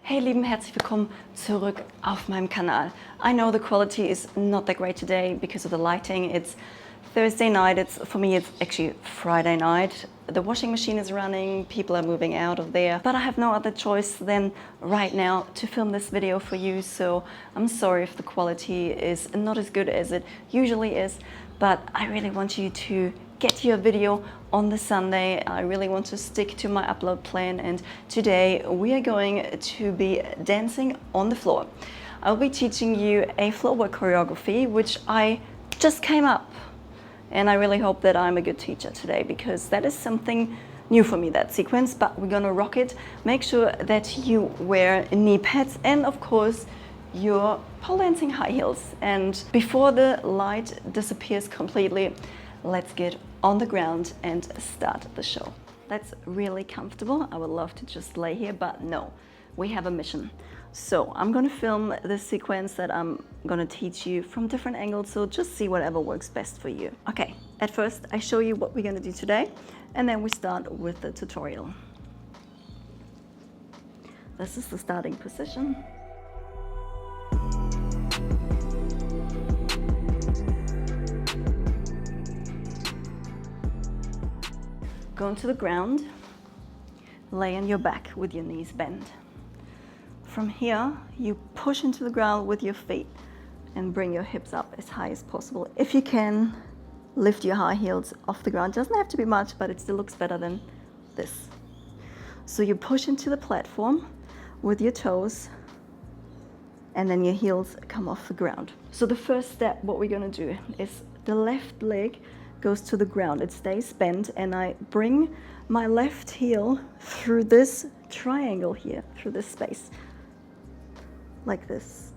Hey Lieben, herzlich willkommen zurück auf meinem Kanal. I know the quality is not that great today because of the lighting. It's Thursday night, for me it's actually Friday night. The washing machine is running, people are moving out of there, but I have no other choice than right now to film this video for you, so I'm sorry if the quality is not as good as it usually is, but I really want you to get your video on the Sunday. I really want to stick to my upload plan, and today we are going to be dancing on the floor. I'll be teaching you a floor work choreography which I just came up, and I really hope that I'm a good teacher today because that is something new for me, that sequence, but we're gonna rock it. Make sure that you wear knee pads and of course your pole dancing high heels. And before the light disappears completely, let's get on the ground and start the show. That's really comfortable. I would love to just lay here, but no, we have a mission. So I'm gonna film this sequence that I'm gonna teach you from different angles, so just see whatever works best for you. Okay, at first I show you what we're gonna do today, and then we start with the tutorial. This is the starting position. Go into the ground, lay on your back with your knees bent. From here, you push into the ground with your feet and bring your hips up as high as possible. If you can, lift your high heels off the ground. Doesn't have to be much, but it still looks better than this. So you push into the platform with your toes, and then your heels come off the ground. So the first step, what we're gonna do is the left leg goes to the ground. It stays bent, and I bring my left heel through this triangle here, through this space, like this.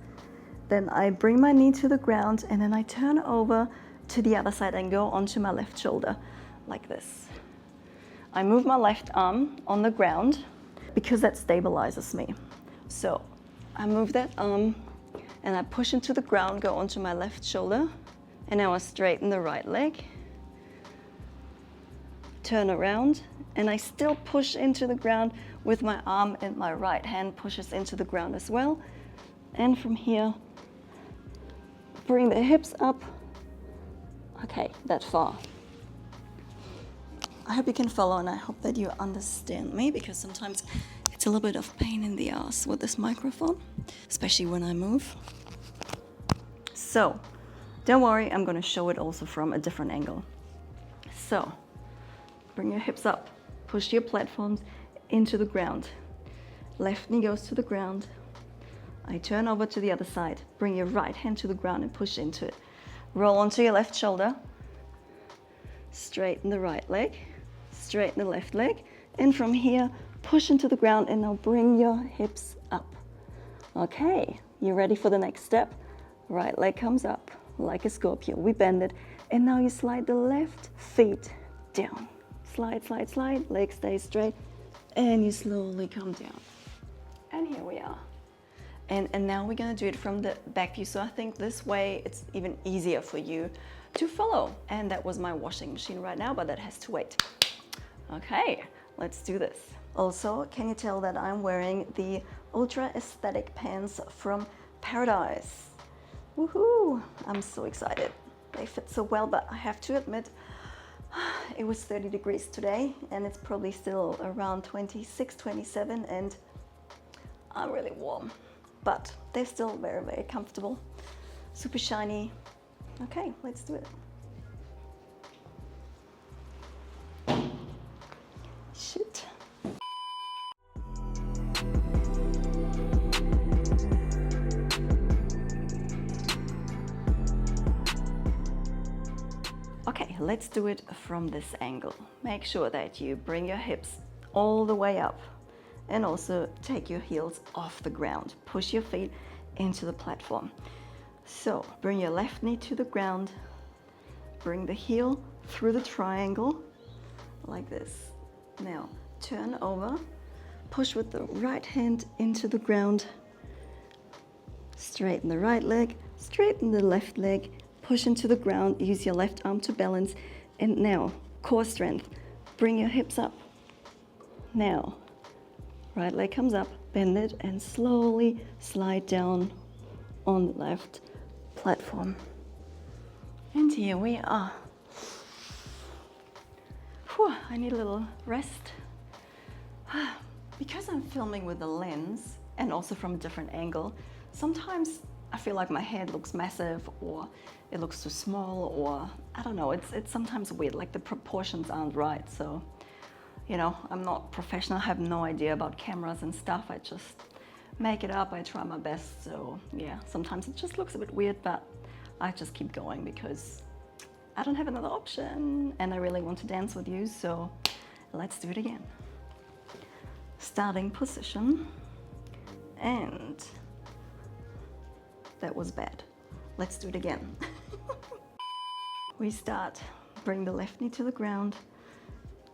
Then I bring my knee to the ground, and then I turn over to the other side and go onto my left shoulder, like this. I move my left arm on the ground because that stabilizes me. So I move that arm and I push into the ground, go onto my left shoulder, and now I straighten the right leg. Turn around, and I still push into the ground with my arm, and my right hand pushes into the ground as well. And from here, bring the hips up. Okay, that far. I hope you can follow, and I hope that you understand me, because sometimes it's a little bit of pain in the ass with this microphone, especially when I move. So, don't worry, I'm gonna show it also from a different angle. So, bring your hips up, push your platforms into the ground. Left knee goes to the ground. I turn over to the other side. Bring your right hand to the ground and push into it. Roll onto your left shoulder. Straighten the right leg. Straighten the left leg. And from here, push into the ground, and now bring your hips up. Okay, you ready for the next step? Right leg comes up like a scorpion. We bend it. And now you slide the left feet down. Slide, slide, slide, leg stays straight, and you slowly come down. And here we are. And now we're gonna do it from the back view, so I think this way it's even easier for you to follow. And that was my washing machine right now, but that has to wait. Okay, let's do this. Also, can you tell that I'm wearing the ultra aesthetic pants from Paradise? Woohoo, I'm so excited. They fit so well, but I have to admit, it was 30 degrees today, and it's probably still around 26, 27, and I'm really warm. But they're still very, very comfortable. Super shiny. Okay, let's do it. Shoot. Okay, let's do it from this angle. Make sure that you bring your hips all the way up, and also take your heels off the ground. Push your feet into the platform. So bring your left knee to the ground, bring the heel through the triangle like this. Now turn over, push with the right hand into the ground, straighten the right leg, straighten the left leg, push into the ground, use your left arm to balance, and now core strength. Bring your hips up. Now right leg comes up, bend it, and slowly slide down on the left platform. And here we are. Whew, I need a little rest. Because I'm filming with a lens and also from a different angle, sometimes I feel like my head looks massive, or it looks too small, or I don't know, it's sometimes weird, like the proportions aren't right. So, you know, I'm not professional, I have no idea about cameras and stuff. I just make it up, I try my best. So yeah, sometimes it just looks a bit weird, but I just keep going because I don't have another option and I really want to dance with you. So let's do it again. Starting position, and that was bad. Let's do it again. We start, bring the left knee to the ground,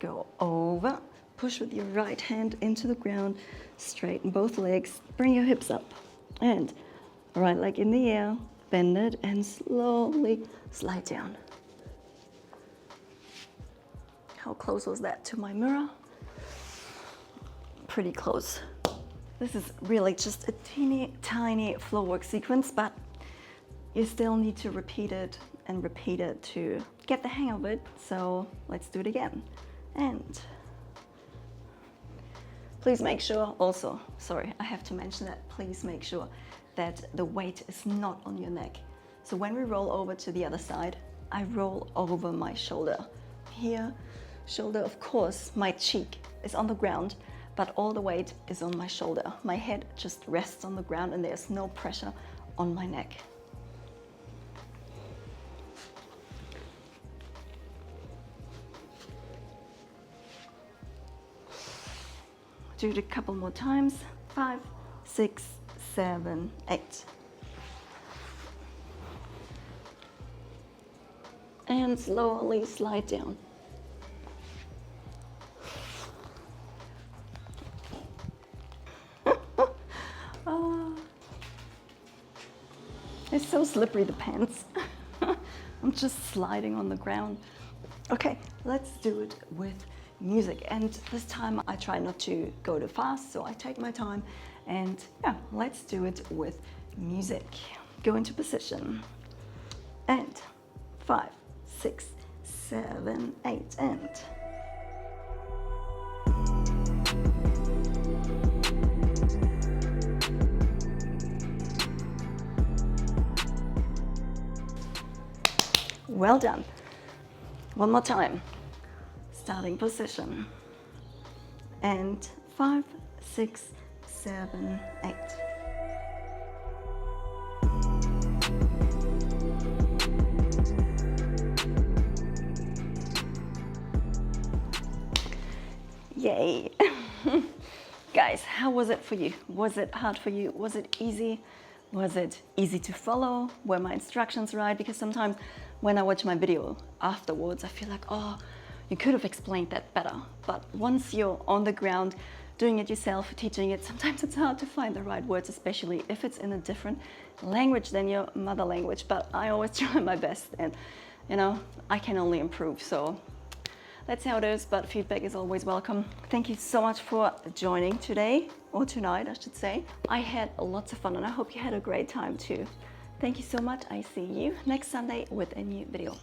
go over, push with your right hand into the ground, straighten both legs, bring your hips up, and right leg in the air, bend it, and slowly slide down. How close was that to my mirror? Pretty close. This is really just a teeny tiny floor work sequence, but you still need to repeat it and repeat it to get the hang of it. So let's do it again. And please make sure also, sorry, I have to mention that, please make sure that the weight is not on your neck. So when we roll over to the other side, I roll over my shoulder. Here, shoulder, of course, my cheek is on the ground, but all the weight is on my shoulder. My head just rests on the ground and there's no pressure on my neck. Do it a couple more times. 5, 6, 7, 8. And slowly slide down. It's so slippery, the pants. I'm just sliding on the ground. Okay, let's do it with music. And this time I try not to go too fast, so I take my time. And yeah, let's do it with music. Go into position. And 5, 6, 7, 8, and... Well done. One more time. Starting position. And 5, 6, 7, 8. Yay. Guys, how was it for you? Was it hard for you? Was it easy? Was it easy to follow? Were my instructions right? Because sometimes when I watch my video afterwards, I feel like, oh, you could have explained that better. But once you're on the ground, doing it yourself, teaching it, sometimes it's hard to find the right words, especially if it's in a different language than your mother language. But I always try my best, and you know, I can only improve. So that's how it is, but feedback is always welcome. Thank you so much for joining today, or tonight, I should say. I had lots of fun and I hope you had a great time too. Thank you so much. I see you next Sunday with a new video.